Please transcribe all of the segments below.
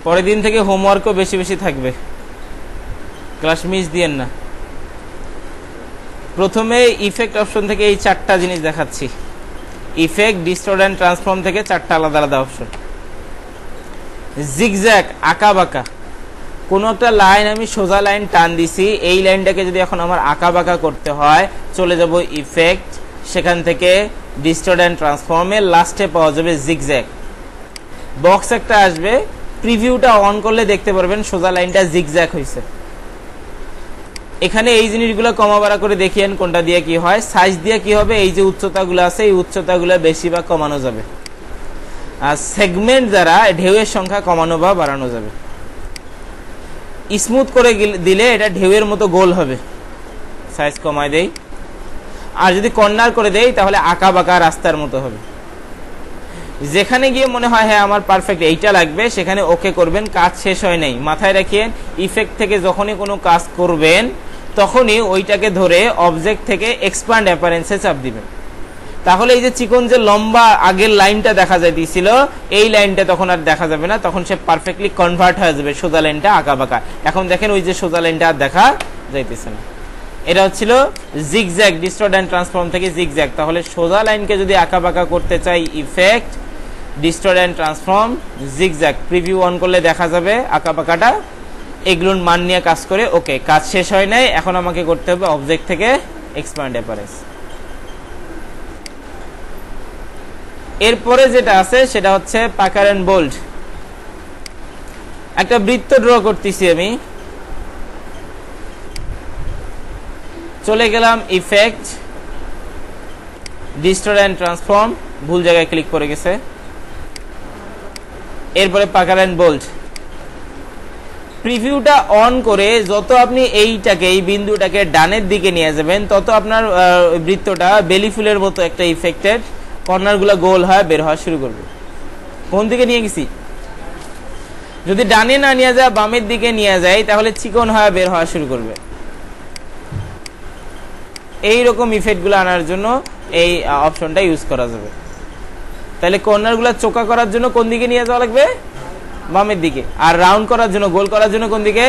পরের দিন থেকে হোমওয়ার্কও বেশি বেশি থাকবে, ক্লাস মিস দিয়েন না। প্রথমে ইফেক্ট অপশন থেকে এই 4টা জিনিস দেখাচ্ছি। ইফেক্ট, ডিস্টর্ট অ্যান্ড ট্রান্সফর্ম থেকে 4টা আলাদা আলাদা অপশন। জিগজ্যাগ, আঁকা বাঁকা, কোনো একটা লাইন আমি সোজা লাইন টান দিছি, এই লাইনটাকে যদি এখন আমার আঁকা বাঁকা করতে হয়, চলে যাব ইফেক্ট, সেখান থেকে ডিস্টর্ট অ্যান্ড ট্রান্সফর্মে লাস্টে পাওয়া যাবে জিগজ্যাগ। বক্স একটা আসবে, প্রিভিউটা অন করলে দেখতে পারবেন সোজা লাইনটা জিগজ্যাগ হয়েছে। এখানে এই জিনিসগুলো কমা বাড়া করে দেখিয়েন কোনটা দিয়ে কি হয়। সাইজ দিয়ে কি হবে, এই যে উচ্চতাগুলো আছে এই উচ্চতাগুলো বেশি বা কমানো যাবে, আর সেগমেন্ট দ্বারা ঢেউয়ের সংখ্যা কমানো বা বাড়ানো যাবে। স্মুথ করে দিলে এটা ঢেউয়ের মতো গোল হবে, সাইজ কমায় দেই। আর যদি কর্নার করে দেই তাহলে আঁকা বাঁকা রাস্তার মতো হবে। যেখানে গিয়ে মনে হয় হ্যাঁ আমার পারফেক্ট এইটা লাগবে, সেখানে ওকে করবেন, কাজ শেষ হয় নাই। মাথায় রাখিয়েন, ইফেক্ট থেকে যখনই কোনো কাজ করবেন তখনই ওইটাকে ধরে অবজেক্ট থেকে এক্সপ্যান্ড অ্যাপারেন্সে চাপ দিবেন। তাহলে এই যে চিকন যে লম্বা আগের লাইনটা দেখা যাইতেছিল, এই লাইনটা তখন আর দেখা যাবে না, তখন সে পারফেক্টলি কনভার্ট হয়ে যাবে সোজা লাইনটা আঁকা বাঁকা। এখন দেখেন ওই যে সোজা লাইনটা আর দেখা যাইতেছে না। এটা হচ্ছিল জিগজ্যাগ, ডিস্টর্ট অ্যান্ড ট্রান্সফর্ম থেকে জিগজ্যাগ। তাহলে সোজা লাইনকে যদি আঁকা বাঁকা করতে চাই, effect, distort and transform, zigzag. Preview on করলে দেখা যাবে আঁকা বাঁকাটা। এগুলোর মান নিয়ে কাজ করে। ওকে, কাজ শেষ হয় নাই, এখন আমাকে করতে হবে অবজেক্ট থেকে এক্সপ্যান্ড অ্যাপারেন্স। এরপরে যেটা আছে সেটা হচ্ছে পাকার এন্ড বোল্ড। একটা বৃত্ত ড্র করতেছি আমি, চলে গেলাম ইফেক্ট, ডিস্টর্ট অ্যান্ড ট্রান্সফর্ম, ভুল জায়গায় ক্লিক করে গেছে। এরপরে পাকার এন্ড বোল্ড। প্রিভিউটা অন করে যত আপনি এইটাকে, এই বিন্দুটাকে ডানের দিকে নিয়ে যাবেন, তত আপনার বৃত্তটা বেলি ফুলের মতো একটা ইফেক্টেড, কর্নারগুলো গোল হয়, বের হওয়া শুরু করবে। কোন দিকে নিয়ে গেছি? যদি ডানে না নিয়ে যায়, বামের দিকে নিয়ে যায়, তাহলে চিকন হয়ে বের হওয়া শুরু করবে। এইরকম ইফেক্টগুলো আনার জন্য এই অপশনটা ইউজ করা যাবে। তাহলে কর্নারগুলো চোকা করার জন্য কোন দিকে নিয়ে যাওয়া লাগবে? বামের দিকে। আর রাউন্ড করার জন্য, গোল করার জন্য কোন দিকে?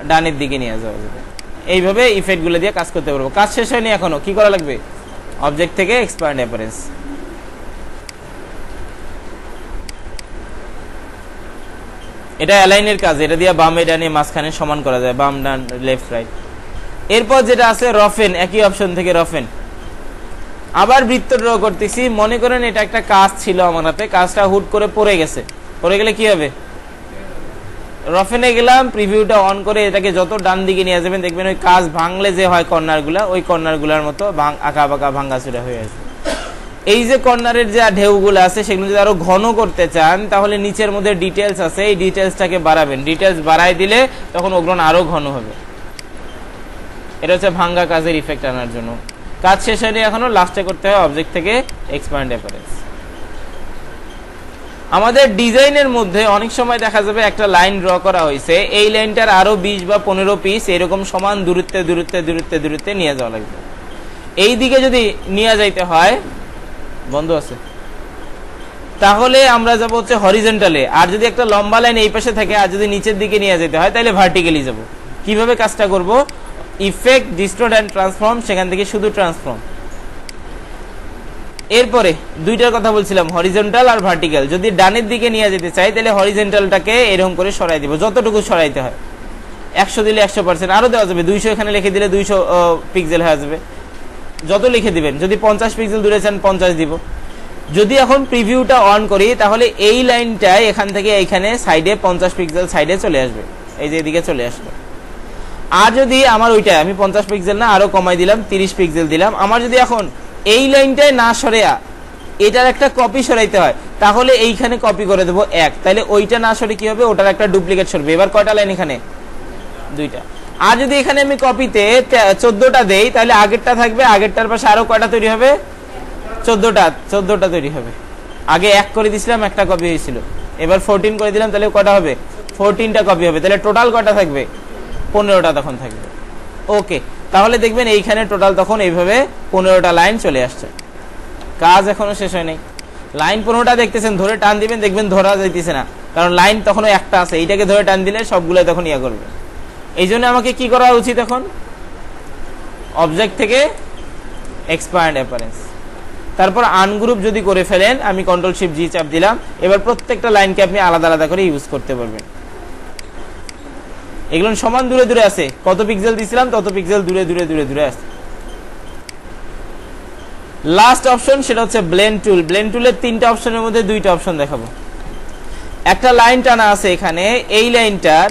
ডানের দিকে নিয়ে যাওয়া যাবে। এইভাবে ইফেক্টগুলো দিয়ে কাজ করতে পারবো। কাজ শেষ হয়নি এখনো, কি করা লাগবে? অবজেক্ট থেকে এক্সপ্যান্ড অ্যাপারেন্স। এটা অ্যালাইনের কাজ, এটা দিয়ে বামে ডানে মাঝখানে সমান করা যায়, বাম ডান লেফট রাইট। এরপর যেটা আছে রফেন, একই অপশন থেকে রফেন। আবার বৃত্ত ড্র করতেছি, মনে করেন এটা একটা কাজ ছিল আমার হাতে, কাজটা হুট করে পড়ে গেছে। পড়ে গেলে কি হবে? রফেনে গেলাম, প্রিভিউটা অন করে এটাকে যত ডান দিকে নিয়ে যাবেন, দেখবেন ওই কাজ ভাঙলে যে হয় কর্নারগুলা, ওই কর্নারগুলার মতো আঁকা বাঁকা ভাঙ্গাচুরা হয়ে আসবে। এই যে কর্নারের যে ঢেউগুলো আছে সেগুলো যদি আরো ঘন করতে চান, তাহলে নিচের মধ্যে ডিটেলস আছে, এই ডিটেলসটাকে বাড়াবেন। ডিটেলস বাড়াই দিলে তখন ওগুলো আরো ঘন হবে। এটা হচ্ছে ভাঙ্গা কাজের ইফেক্ট আনার জন্য। কাজ শেষ হয়নি এখনো, লাস্টে করতে হয় অবজেক্ট থেকে এক্সপ্যান্ড অ্যাপারেন্স। আমাদের ডিজাইনের মধ্যে অনেক সময় দেখা যাবে একটা লাইন ড্র করা হয়েছে, এই লাইনটার আরো 20 বা 15 পিস এরকম সমান দূরত্বে দূরত্বে দূরত্বে দূরত্বে নিয়ে যাওয়া লাগবে। এই দিকে যদি নিয়ে যাইতে হয়, বন্ধ আছে, তাহলে আমরা যাবো হচ্ছে হরিজন্টালে। আর যদি একটা লম্বা লাইন এই পাশে থাকে, আর যদি নিচের দিকে নিয়ে যেতে হয়, তাহলে ভার্টিক্যালি যাব। কিভাবে কাজটা করব? ইফেক্ট, ডিস্টর্ট অ্যান্ড ট্রান্সফর্ম, সেখান থেকে শুধু ট্রান্সফর্ম। এরপরে দুইটার কথা বলছিলাম, হরিজন্টাল আর ভার্টিক্যাল। যদি ডানের দিকে নিয়ে যেতে চাই, তাহলে হরিজন্টালটাকে এরকম করে সরাই দিব, যতটুকু সরাইতে হয়। 100 দিলে 100%, আরো দেওয়া যাবে। 200 এখানে লিখে দিলে 200 পিক্সেল হয়ে যাবে, যত লিখে দিবেন। যদি 50 পিক্সেল দূরে চান 50 দিব। যদি এখন প্রিভিউটা অন করি, তাহলে এই লাইনটাই এখান থেকে এইখানে সাইডে 50 পিক্সেল সাইডে চলে আসবে, এই যে এদিকে চলে আসবে। আর যদি আমার ওইটা আমি 50 পিক্সেল না, আরো কমাই দিলাম, 30 পিক্সেল দিলাম। আমার যদি এখন এই লাইনটাই না সরেয়া এটার একটা কপি সরাইতে হয়, তাহলে এইখানে কপি করে দেবো 1। তাহলে ওইটা না সরে কি হবে? ওটার একটা ডুপ্লিকেট সরবে। এবার কয়টা লাইন এখানে? 2টা। আর যদি এখানে আমি কপিতে 14টা দেই, তাহলে আগেরটা থাকবে, আগেরটার পাশে আরো কয়টা তৈরি হবে? 14টা তৈরি হবে। আগে 1 করে দিছিলাম, একটা কপি হয়েছিল। এবার 14 করে দিলাম, তাহলে কয়টা হবে? 14টা কপি হবে। তাহলে টোটাল কয়টা থাকবে? 15টা তখন থাকবে। ওকে, তাহলে দেখবেন এইখানে টোটাল তখন এইভাবে 15টা লাইন চলে আসছে। কাজ এখনো শেষ হয় নাই। লাইন 15টা দেখতেছেন, ধরে টান দিবেন, দেখবেন ধরা যাইতেছে না। কারণ লাইন তখন একটা আছে, এইটাকে ধরে টান দিলে সবগুলো তখন ইয়া করবে। এই জন্য আমাকে কি করা উচিত এখন, অবজেক্ট থেকে এক্সপ্যান্ড অ্যাপারেন্স, তারপর আনগ্রুপ যদি করে ফেলেন, আমি কন্ট্রোল শিফট জি চাপ দিলাম, এবার প্রত্যেকটা লাইনকে আপনি আলাদা আলাদা করে ইউজ করতে পারবেন। এগুলো সমান দূরে দূরে আছে, কত পিক্সেল দিছিলাম তত পিক্সেল দূরে দূরে দূরে দূরে আছে। লাস্ট অপশন সেটা হচ্ছে ব্লেন্ড টুল। ব্লেন্ড টুলের 3টা অপশনের মধ্যে 2টা অপশন দেখাবো। একটা লাইন টানা আছে এখানে, এই লাইনটার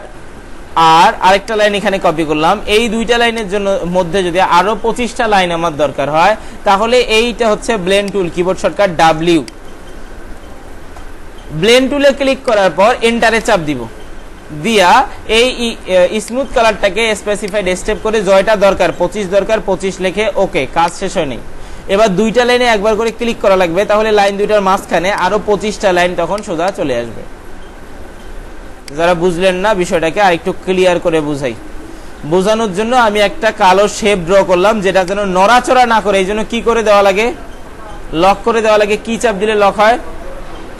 আর আরেকটা লাইন এখানে কপি করলাম, এই 2টা লাইনের জন্য মধ্যে যদি আরো 25টা লাইন আমার দরকার হয়, তাহলে এইটা হচ্ছে ব্লেন্ড টুল, কিবোর্ড শর্টকাট ডাব্লিউ। ব্লেন্ড টুলে ক্লিক করার পর এন্টারে চাপ দিব, দিয়া এই স্মুথ কালারটাকে স্পেসিফাইড স্টেপ করে জয়টা দরকার 25 দরকার 25 লিখে ওকে, কাজ শেষ হয় নাই। এবার 2টা লাইনে একবার করে ক্লিক করা লাগবে, তাহলে লাইন 2টার মাঝখানে আরো 25টা লাইন তখন সোজা চলে আসবে। যারা বুঝলেন না বিষয়টাকে আরেকটু ক্লিয়ার করে বুঝাই। বোঝানোর জন্য আমি একটা কালো শেপ ড্র করলাম, যেটা যেন নড়াচড়া না করে, এই জন্য কি করে দেওয়া লাগে, লক করে দেওয়া লাগে। কি চাপ দিলে লক হয়,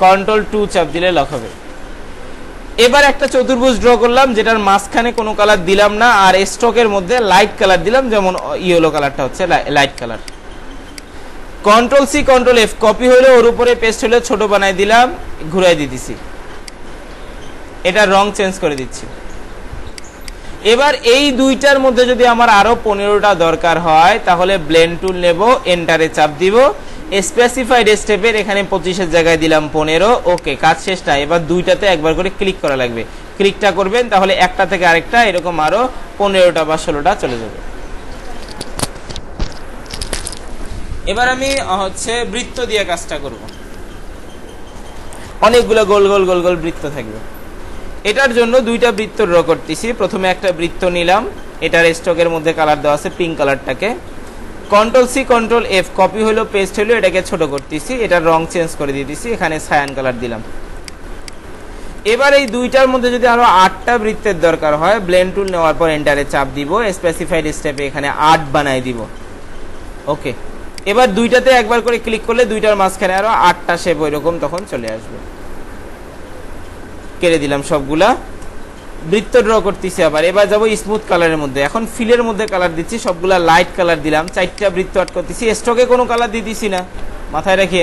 কন্ট্রোল 2 চাপ দিলে লক হবে। এবার একটা চতুর্ভুজ ড্র করলাম, যেটার মাঝখানে কোনো কালার দিলাম না, আর স্ট্রোকের মধ্যে লাইট কালার দিলাম, যেমন ইয়েলো কালারটা হচ্ছে light colour. Control C control F, copy হলো ওর উপরে পেস্ট হলে ছোট বানাই দিলাম, ঘুরাই দিতেছি, এটা রং চেঞ্জ করে দিচ্ছি। এবার এই 2টার মধ্যে যদি আমার আরো 15টা দরকার হয়, তাহলে ব্লেন্ড টুল নেব, এন্টারে চাপ দিব, স্পেসিফাইড স্টেপের এখানে 25-এর জায়গায় দিলাম 15, ওকে, কাজ শেষ না। এবার 2টাতে একবার করে ক্লিক করা লাগবে, ক্লিকটা করবেন, তাহলে একটা থেকে আরেকটা এরকম আরো 15টা বা 16টা চলে যাবে। এবার আমি হচ্ছে বৃত্ত দিয়ে কাজটা করব, অনেকগুলো গোল গোল গোল গোল বৃত্ত থাকবে। এটার জন্য 2টা বৃত্ত ড্র করতেছি। প্রথমে একটা বৃত্ত নিলাম, এটার স্টকের মধ্যে কালার দেওয়া আছে পিঙ্ক কালারটাকে, control C control F, copy হলো পেস্ট হলো, এটাকে ছোট করতেছি, এটার রং চেঞ্জ করে দিতেছি, এখানে সায়ান কালার দিলাম। এবার এই 2টার মধ্যে যদি আরো 8টা বৃত্তের দরকার হয়, ব্লেন্ড টুল নেওয়ার পর এন্টারে চাপ দিব, স্পেসিফাইড স্টেপে এখানে 8 বানাই দিব, ওকে। এবার 2টাতে একবার করে ক্লিক করলে 2টার মাঝখানে আরো 8টা শেপ ওইরকম তখন চলে আসবে। কেটে দিলাম সবগুলা, বৃত্ত ড্র করতেছি আবার। এবার যাবো স্মুথ কালারের মধ্যে, এখন ফিলের মধ্যে কালার দিচ্ছি, সবগুলা লাইট কালার দিলাম, 4টা বৃত্ত আট করতেছি। স্টকে কোনো কালার দিতেছি না, মাথায় রেখে,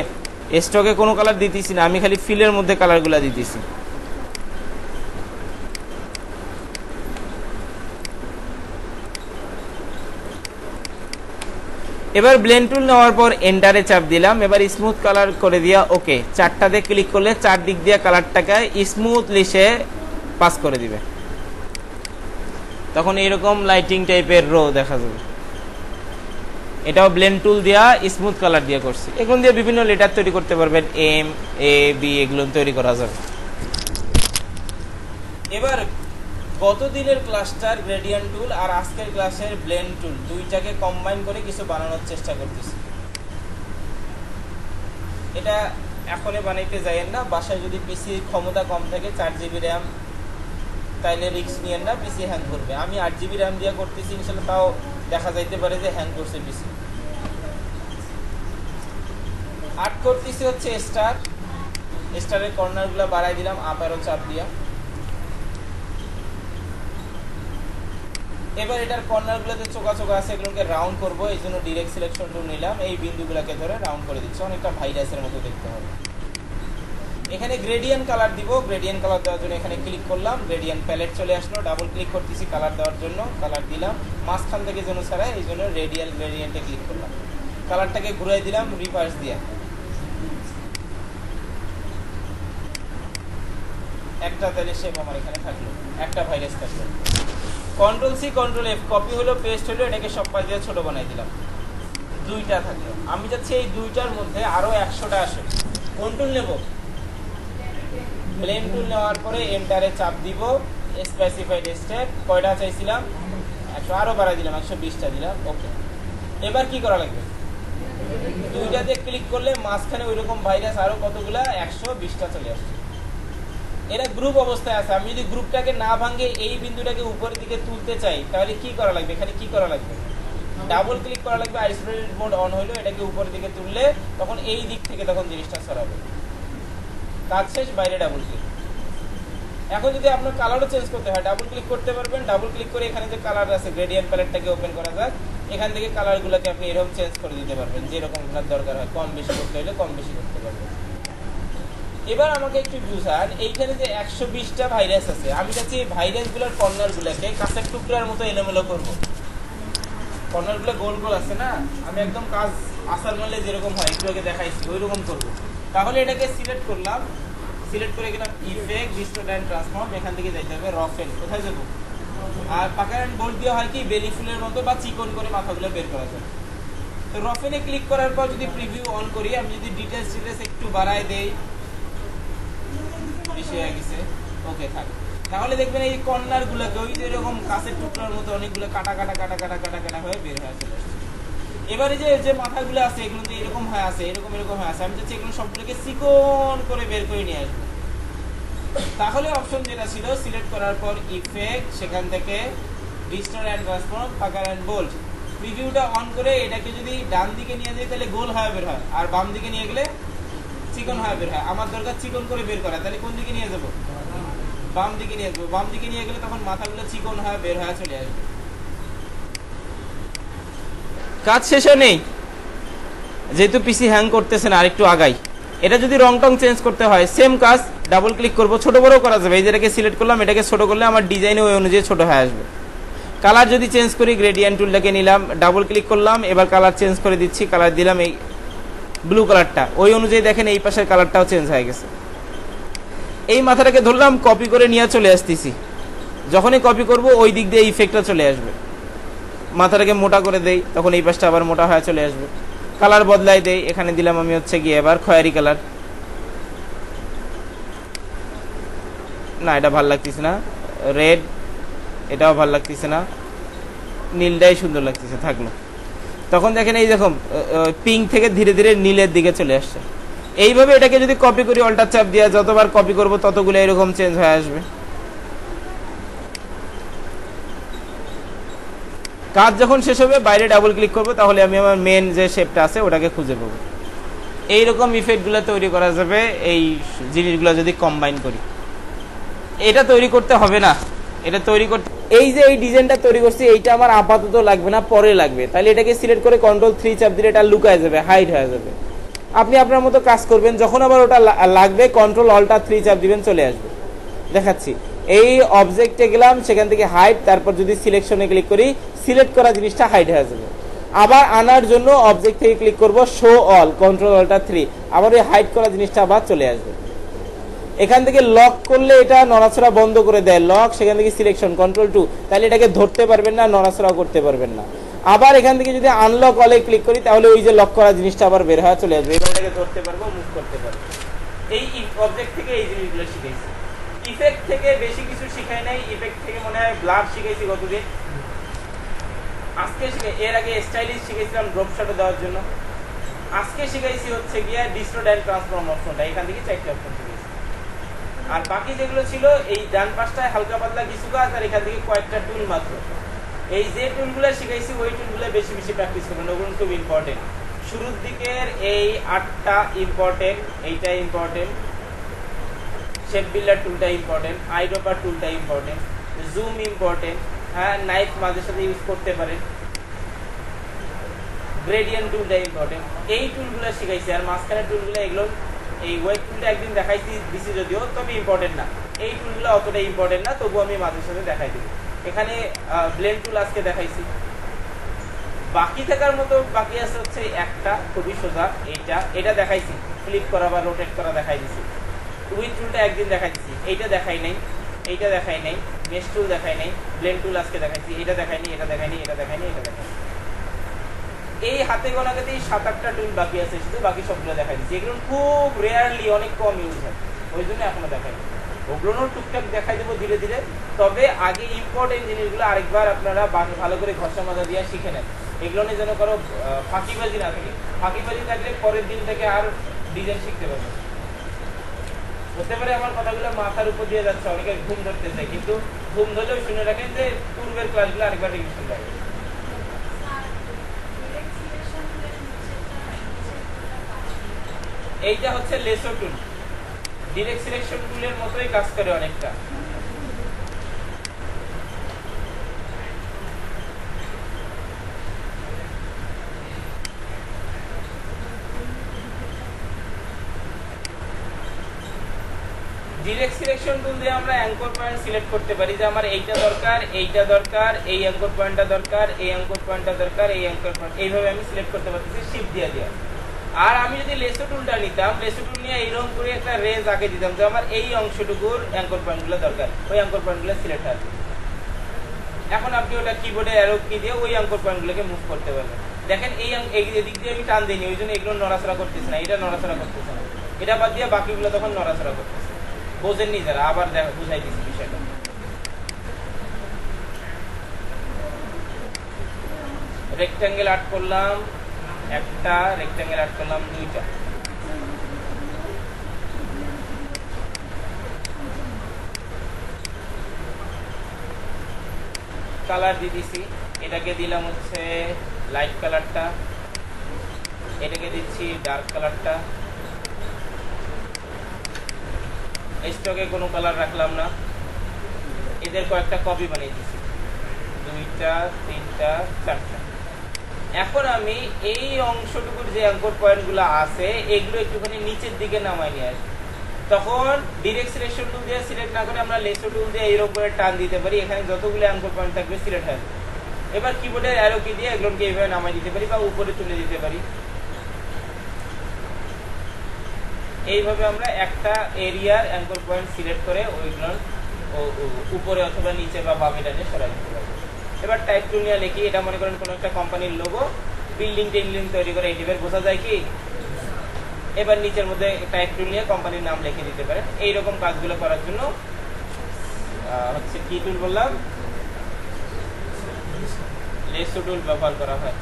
স্টকে কোনো কালার দিতেছি না, আমি খালি ফিলের মধ্যে কালারগুলা দিতেছি। এবার ব্লেন্ড টুল নেওয়ার পর এন্টারে চাপ দিলাম, এবার স্মুথ কালার করে দিয়া ওকে। 4টাতে ক্লিক করলে 4 দিক দিয়ে কালারটাকে স্মুথলি সে পাস করে দিবে, তখন এইরকম লাইটিং টাইপের রো দেখা যাবে। এটাও ব্লেন্ড টুল দিয়া স্মুথ কালার দিয়ে করছি। এগুলো দিয়ে বিভিন্ন লেটার তৈরি করতে পারবেন, এম এ বি এগুলো তৈরি করা যাবে। এবার গত দিনের ক্লাসটার গ্রেডিয়েন্ট টুল আর আজকের ক্লাসের ব্লেন্ড টুল, 2টাকে কম্বাইন করে কিছু বানানোর চেষ্টা করতেছি। এটা এখনই বানাইতে যাইয়েন না, বাসায় যদি পিসি ক্ষমতা কম থাকে, 4GB র্যাম, তাইলে রিস্ক নিয়েন না, পিসি হ্যাং করবে। আমি 8GB র্যাম দিয়ে করতেছি, ইনশাল্লাহ তাও দেখা যাইতে পারে যে হ্যাং করছে পিসি। 8 করতেছি হচ্ছে স্টারের কর্নারগুলো বাড়াই দিলাম আপ অ্যারো চাপ দিয়া। এবার এটার কর্নারগুলোতে চোকা চোকা আছে, এগুলোকে রাউন্ড করবো, এই জন্য ডিরেক্ট সিলেকশন টুল নিলাম, এই বিন্দুগুলোকে ধরে রাউন্ড করে দিচ্ছি, অনেকটা ভাইরাসের মতো দেখতে হবে। এখানে গ্রেডিয়েন্ট কালার দিব, গ্রেডিয়েন্ট কালার দেওয়ার জন্য এখানে ক্লিক করলাম, গ্রেডিয়েন্ট প্যালেট চলে আসলো, ডাবল ক্লিক করতেছি কালার দেওয়ার জন্য, কালার দিলাম, মাঝখান থেকে যেন ছাড়ায় এই জন্য রেডিয়াল গ্রেডিয়েন্টে ক্লিক করলাম, কালারটাকে ঘুরাই দিলাম রিভার্স দিয়ে। একটা তাহলে শেপ আমার এখানে থাকলো, একটা ভাইরাস থাকলো। Control C control F, copy হলো পেস্ট হলো, এটাকে সব পাশ দিয়ে ছোট বানাই দিলাম, 2টা থাকলো। আমি চাচ্ছি এই 2টার মধ্যে আরো 100টা আসে। কোন টুল নেব, ব্লেন্ড টুল নেওয়ার পরে এন্টারে চাপ দিব, স্পেসিফাইড স্টেপ, কয়টা চাইছিলাম 100, আরো বাড়াই দিলাম 120টা দিলাম, ওকে। এবার কি করা লাগবে, 2টাতে ক্লিক করলে মাঝখানে ওইরকম ভাইরাস আরো কতগুলা 120টা চলে আসছে। এরা গ্রুপ অবস্থায় আছে, আমি যদি গ্রুপটাকে না ভাঙে এই বিন্দুটাকে উপরের দিকে তুলতে চাই, তাহলে কি করা লাগবে, এখানে কি করা লাগবে, ডাবল ক্লিক করা লাগবে, আইসোলেটেড মোড অন হইলো, এটাকে উপরের দিকে তুললে তখন এই দিক থেকে তখন জিনিসটা সরাবে, কাজ শেষ, বাইরে ডাবল ক্লিক। এখন যদি আপনার কালারও চেঞ্জ করতে হয় ডাবল ক্লিক করতে পারবেন, ডাবল ক্লিক করে এখানে যে কালার আছে গ্রেডিয়েন্ট প্যালেটটাকে ওপেন করা যাক, এখান থেকে কালারগুলোকে আপনি এরকম চেঞ্জ করে দিতে পারবেন যেরকম আপনার দরকার হয়, কম বেশি করতে হলে কম বেশি করতে পারবেন। এবার আমাকে একটু বুঝান, এইখানে যে 120টা ভাইরাস আছে, আমি চাচ্ছি এই ভাইরাসগুলোর কর্নারগুলোকে কাঁচের টুকরার মতো এলোমেলো করবো। কর্নারগুলো গোল গোল আছে না, আমি একদম কাজ আসার মারলে যেরকম হয় একটু আগে দেখাইছি ওই রকম করবো। তাহলে এটাকে সিলেক্ট করলাম, সিলেক্ট করে গেলাম ইফেক্ট, ডিস্টর্ট এন্ড ট্রান্সফর্ম, এখান থেকে যাইতে হবে রফেন, কোথায় যাবো? আর পাকার এন্ড বোল্ড দিয়ে হয় কি বেলি ফুলের মতো বা চিকন করে মাথাগুলো বের করা যায়। তো রফেনে ক্লিক করার পর যদি প্রিভিউ অন করি, আমি যদি ডিটেলস একটু বাড়ায় দেই, বেশি হয়ে গেছে, ওকে থাক, তাহলে দেখবেন এই কর্নার গুলোকে ওই যেরকম কাঁচের টুকরার মতো অনেকগুলো কাটা কাটা কাটা কাটা কাটা কাটা হয়ে বের হয়ে চলে আসছে। এবারে যে মাথাগুলো আছে এগুলো তো এরকম হয়ে আছে, এরকম এরকম হয়ে আছে, আমি চাচ্ছি এগুলো সবগুলোকে চিকন করে বের করে নিয়ে আসবো। তাহলে অপশন যেটা ছিল সিলেক্ট করার পর ইফেক্ট, সেখান থেকে ডিস্টর্ট এন্ড ট্রান্সফর্ম, পাকার এন্ড বোল্ড, প্রিভিউটা অন করে এটাকে যদি ডান দিকে নিয়ে যাই তাহলে গোল হয়ে বের হয়, আর বাম দিকে নিয়ে গেলে চিকন হয়ে বের হয়। আমার দরকার চিকন করে বের করা, তাহলে কোন দিকে নিয়ে যাবো? বাম দিকে নিয়ে যাবো। বাম দিকে নিয়ে গেলে তখন মাথাগুলো চিকন হয়ে বের হয়ে চলে আসবে। কাজ শেষে নেই, যেহেতু পিসি হ্যাং করতেছে না, আরেকটু আগাই। এটা যদি রং টং চেঞ্জ করতে হয় সেম কাজ, ডাবল ক্লিক করব, ছোট বড় করা যাবে। এই যেটাকে সিলেক্ট করলাম, এটাকে ছোট করলে আমার ডিজাইনে ওই অনুযায়ী ছোট হয়ে আসবে। কালার যদি চেঞ্জ করি, গ্রেডিয়েন্ট টুলটাকে নিলাম, ডাবল ক্লিক করলাম, এবার কালার চেঞ্জ করে দিচ্ছি, কালার দিলাম এই ব্লু কালারটা, ওই অনুযায়ী দেখেন এই পাশের কালারটাও চেঞ্জ হয়ে গেছে। এই মাথাটাকে ধরলাম, কপি করে নিয়ে চলে আসতেছি, যখনই কপি করব ওই দিক দিয়ে ইফেক্টটা চলে আসবে। মাথাটাকে মোটা করে দেই, তখন এই পাশটা আবার মোটা হয়ে চলে আসবে। কালার বদলাই দেই, এখানে দিলাম আমি হচ্ছে গিয়ে এবার খয়েরি কালার, না এটা ভাল লাগতেছে না, রেড, এটাও ভাল লাগতেছে না, নীলটাই সুন্দর লাগতেছে, থাকলো। তখন দেখেন এই দেখুন পিঙ্ক থেকে ধীরে ধীরে নীলের দিকে চলে আসছে। এইভাবে এটাকে যদি কপি করি, অল্টার চাপ দিয়ে যতবার কপি করব ততগুলো এরকম চেঞ্জ হয়ে আসবে। কাজ যখন শেষ হবে বাইরে ডাবল ক্লিক করব, তাহলে আমি আমার মেন যে শেপটা আছে ওটাকে খুঁজে পাবো। এইরকম ইফেক্টগুলো তৈরি করা যাবে এই জিনিসগুলো যদি কম্বাইন করি। এটা তৈরি করতে হবে না, এটা তৈরি করতে, এই যে এই ডিজাইনটা তৈরি করছি এইটা আমার আপাতত লাগবে না, পরে লাগবে। তাহলে এটাকে সিলেক্ট করে Ctrl+3 চাপ দিলে এটা লুকায় যাবে, হাইড হয়ে যাবে। আপনি আপনার মতো কাজ করবেন, যখন আবার ওটা লাগবে Ctrl+Alt+3 চাপ দিবেন, চলে আসবে। দেখাচ্ছি, এই অবজেক্টে গেলাম, সেখান থেকে হাইড, তারপর যদি সিলেকশনে ক্লিক করি, সিলেক্ট করা জিনিসটা হাইড হয়ে যাবে। আবার আনার জন্য অবজেক্ট থেকে ক্লিক করব, শো অল, Ctrl+Alt+3, আবার ওই হাইড করা জিনিসটা আবার চলে আসবে। এখান থেকে লক করলে এটা নড়াচড়া বন্ধ করে দেয়, লক, সেখান থেকে সিলেকশন Ctrl+2, তাহলে এটাকে ধরতে পারবেন না, নড়াচড়া করতে পারবেন না। আবার এখান থেকে যদি আনলক অলে ক্লিক করি, তাহলে ওই যে লক করা জিনিসটা আবার বের হয়ে চলে আসবে, এবার এটাকে ধরতে পারবো, মুভ করতে পারবো। এই অবজেক্ট থেকে এই জিনিসগুলো শিখেছি। ইফেক্ট থেকে বেশি কিছু শিখাই নাই, ইফেক্ট থেকে মনে হয় ব্লার শিখেছি কতদিন, আজকে শিখে, এর আগে স্টাইলিশ শিখেছিলাম ড্রপ শট দেওয়ার জন্য, আজকে শিখাইছি হচ্ছে গিয়ে ডিস্টর্ট এন্ড ট্রান্সফর্ম অপশনটা, এখান থেকে 4টি অপশন শিখেছি। আর বাকি যেগুলো ছিল এই ডান পাশটায় হালকা পাতলা কিছু কাজ, আর এখান থেকে কয়েকটা টুল মাত্র। এই যে টুলগুলো শিখাইছি ওই টুলগুলো বেশি বেশি প্র্যাকটিস করবেন, ওগুলো খুব ইম্পর্টেন্ট। শুরুর দিকের এই 8টা ইম্পর্টেন্ট, এইটা ইম্পর্টেন্ট, শেপ বিল্ডার টুলটা ইম্পর্টেন্ট, আইড্রপার টুলটা ইম্পর্টেন্ট, জুম ইম্পর্টেন্ট, হ্যাঁ নাইফ মাঝে সাথে ইউজ করতে পারেন, গ্রেডিয়েন্ট টুলটা ইম্পর্টেন্ট। এই টুলগুলো শিখাইছি। আর মাঝখানের টুলগুলো এগুলো, এই ওয়েব টুলটা একদিন দেখাইছি দিছি যদিও, তবে ইম্পর্টেন্ট না। এই টুলগুলো অতটা ইম্পর্টেন্ট না, তবু আমি মাঝে সাথে দেখাই দিই। এখানে ব্লেন্ড টুল আজকে দেখাইছি। বাকি থাকার মতো বাকি আছে হচ্ছে একটা খুবই সোজা, এটা দেখাইছি, ফ্লিপ করা বা রোটেট করা দেখাই দিছি। উইথ টুলটা একদিন দেখাই দিছি, এইটা দেখাই নাই, এইটা দেখাই নাই, মেশ টুল দেখাই নাই, ব্লেন্ড টুল আজকে দেখাইছি, এটা দেখাইনি, এটা দেখাইনি, এটা দেখাইনি, এটা দেখাইনি। এই হাতে গোনাগাতেই 7-8টা টুল বাকি আছে, শুধু বাকি সবগুলো দেখাই দিচ্ছি। এগুলো খুব রেয়ারলি, অনেক কম ইউজ হয়, ওই জন্য এখনো দেখাই। ওগুলো টুকটাক দেখাই দেবো ধীরে ধীরে। তবে আগে ইম্পর্টেন্ট জিনিসগুলো আরেকবার আপনারা ভালো করে ঘষা মাজা দিয়ে শিখে নেন, এগুলো নিয়ে যেন কারো ফাঁকিবাজি না থাকে। ফাঁকিবাজি থাকলে পরের দিন থেকে আর ডিজাইন শিখতে পারবেন। হতে পারে আমার কথাগুলো মাথার উপর দিয়ে যাচ্ছে, অনেকে ঘুম ধরতে চায়, কিন্তু ঘুম ধরলেও শুনে রাখেন যে পূর্বের ক্লাসগুলো আরেকবার রিভিশন লাগে। এইটা হচ্ছে লেসো টুল, ডিরেক্ট সিলেকশন টুলের মতোই কাজ করে অনেকটা। ডিরেক্ট সিলেকশন টুল দিয়ে আমরা অ্যাঙ্কর পয়েন্ট সিলেক্ট করতে পারি যে আমার এইটা দরকার, এইটা দরকার, এই অ্যাঙ্কর পয়েন্টটা দরকার, এই অ্যাঙ্কর পয়েন্টটা দরকার, এই অ্যাঙ্কর পয়েন্ট, এইভাবে আমি সিলেক্ট করতে পারতেছি শিফট দিয়ে দিয়ে। আর আমি যদি লেসো টুলটা নিতাম, লেসো টুল নিয়ে এইরকম করে একটা রেঞ্জ আঁকে দিতাম যে আমার এই অংশটুকুর অ্যাঙ্কর পয়েন্টগুলো দরকার, ওই অ্যাঙ্কর পয়েন্টগুলো সিলেক্ট হবে। এখন আপনি ওটা কিবোর্ডে অ্যারো কি দিয়ে ওই অ্যাঙ্কর পয়েন্টগুলোকে মুভ করতে পারবেন। দেখেন এই এদিক দিয়ে আমি টান দিইনি, ওই জন্য এগুলো নড়াচড়া করতেছে না, এটা নড়াচড়া করতেছে না, এটা বাদ দিয়ে বাকিগুলো তখন নড়াচড়া করতেছে। বোঝেননি যারা, আবার বুঝাই দিচ্ছি বিষয়টা। রেক্ট্যাঙ্গেল আর্ট করলাম একটা, রেক্ট্যাঙ্গেল আর্ট করলাম দুইটা। কালার দিয়ে দিছি, এটাকে দিলাম হচ্ছে লাইট কালারটা, এটাকে দিচ্ছি ডার্ক কালারটা। স্টকে কোনো কালার রাখলাম না, এদের কয়েকটা কপি বানিয়ে দিচ্ছি, দুইটা, তিনটা, চারটা। এখন আমি এই অংশটুকুর যে অ্যাঙ্কর পয়েন্টগুলো আছে এগুলো একটুখানি নিচের দিকে নামাই নিয়ে আসি। তখন ডিরেক্ট সিলেকশন টুল দিয়ে সিলেক্ট না করে আমরা লেসো টুল দিয়ে এইরকম করে টান দিতে পারি, এখানে যতগুলো অ্যাঙ্কর পয়েন্ট থাকবে সিলেক্ট হবে। এবার কিবোর্ডের অ্যারো কি দিয়ে এগুলোকে এইভাবে নামাই দিতে পারি বা উপরে তুলে দিতে পারি। এইভাবে আমরা একটা এরিয়ার অ্যাঙ্কর পয়েন্ট সিলেক্ট করে ওইগুলো উপরে অথবা নিচে বা বামে ডানে সরাই দিতে পারি। এবার টাইপ টুল নিয়ে লিখি, এটা মনে করেন কোনো একটা কোম্পানির লোগো, বিল্ডিং টিল্ডিং তৈরি করে এই টাইপের বোঝা যায় কি। এবার নিচের মধ্যে টাইপ টুল নিয়ে কোম্পানির নাম লিখে দিতে পারেন। এইরকম কাজগুলো করার জন্য হচ্ছে কি টুল বললাম, লেসো টুল ব্যবহার করা হয়।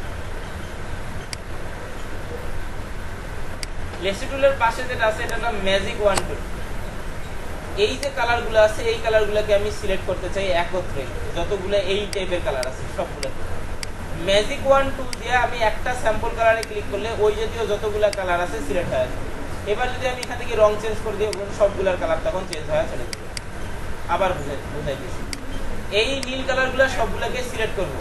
লেসো টুলের পাশে যেটা আছে এটা নাম ম্যাজিক ওয়ান টুল। এই যে কালারগুলো আছে এই কালারগুলোকে আমি সিলেক্ট করতে চাই একত্রে, যতগুলো এই টাইপের কালার আছে সবগুলো। ম্যাজিক ওয়ান টুল দিয়ে আমি একটা স্যাম্পল কালারে ক্লিক করলে ওই জাতীয় যতগুলো কালার আছে সিলেক্ট হয়ে যাবে। এবার যদি আমি এখান থেকে রং চেঞ্জ করে দিই সবগুলোর কালার তখন চেঞ্জ হয়ে চলে যাবে। আবার বুঝাই দিচ্ছি, এই নীল কালারগুলো সবগুলোকে সিলেক্ট করব,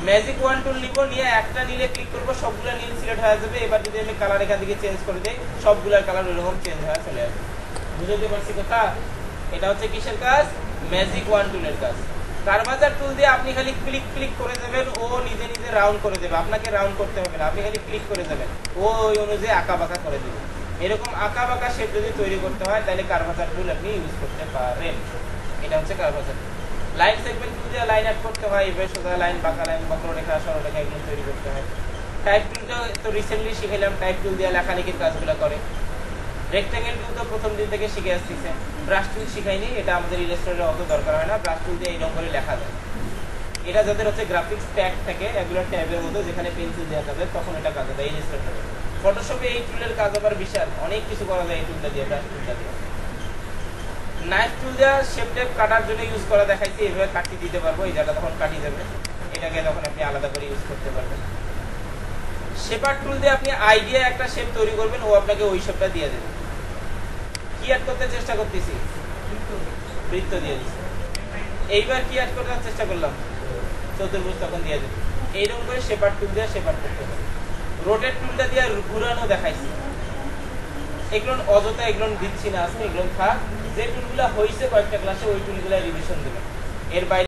ম্যাজিক ওয়ান টুল নিব, নিয়ে একটা নীলে ক্লিক করব, সবগুলো নীল সিলেক্ট হয়ে যাবে। এবার যদি আমি কালার এখান থেকে চেঞ্জ করে দিই সবগুলোর কালার ওইরকম চেঞ্জ হয়ে চলে আসবে। বুঝতে পারছি কথা? এটা হচ্ছে কিসের কাজ? ম্যাজিক ওয়ান টুলের কাজ। কার্ভাচার টুল দিয়ে আপনি খালি ক্লিক ক্লিক করে দেবেন, ও নিজে নিজে রাউন্ড করে দেবে, আপনাকে রাউন্ড করতে হবে না, আপনি খালি ক্লিক করে দেবেন, ও ওই অনুযায়ী আঁকা বাঁকা করে দেবে। এরকম আঁকা বাঁকা শেপ যদি তৈরি করতে হয় তাহলে কার্ভাচার টুল আপনি ইউজ করতে পারেন। এটা হচ্ছে কার্ভাচার। লাইন সেগমেন্ট টুল দিয়ে লাইন আর্ট করতে হয়, এভাবে সোজা লাইন, বাঁকা লাইন, বক্ররেখা, সরলরেখা এগুলো তৈরি করতে হয়। টাইপ টুলটা তো রিসেন্টলি শিখাইলাম, টাইপ টুল দিয়ে লেখালেখির কাজগুলো করে। রেক্ট্যাঙ্গেল টুল তো প্রথম দিন থেকে শিখে আসতেছে। ব্রাশ টুল শিখাইনি, এটা আমাদের ইলাস্ট্রেটরে অত দরকার হয় না। ব্রাশ টুল দিয়ে এইরকম করে লেখা যায়। এটা যাদের হচ্ছে গ্রাফিক্স ট্যাগ থাকে, এগুলো ট্যাবের মতো যেখানে পেন্সিল দেওয়া যাবে তখন এটা কাজ হবে ইলাস্ট্রেটরে। ফটোশপে এই টুলের কাজ আবার বিশাল, অনেক কিছু করা যায় এই টুলটা দিয়ে, ব্রাশ টুলটা দিয়ে। নাইফ টুল দিয়ে শেপ টেপ কাটার জন্য ইউজ করা দেখাইছি, এইভাবে কাটি দিতে পারবো, এই জায়গাটা তখন কাটি যাবে, এটাকে তখন আপনি আলাদা করে ইউজ করতে পারবেন। শেপার টুল দিয়ে আপনি আইডিয়া একটা শেপ তৈরি করবেন, ও আপনাকে ওই শেপটা দিয়ে দেবে। কি অ্যাড করতে চেষ্টা করতেছি? বৃত্ত দিয়ে দিচ্ছি। এইবার কি অ্যাড করতে চেষ্টা করলাম? চতুর্ভুজ, তখন দিয়ে দেবে। এইরকম করে শেপার টুল দিয়ে শেপার করতে হবে। রোটেট টুলটা দিয়ে ঘুরানো দেখাইছি। এগুলো অযথা এগুলো দিচ্ছি না আজকে, এগুলো থাক। যে টুলগুলো হয়েছে কয়েকটা ক্লাসে ওই টুলগুলো রিভিশন দেবেন, এর বাইরে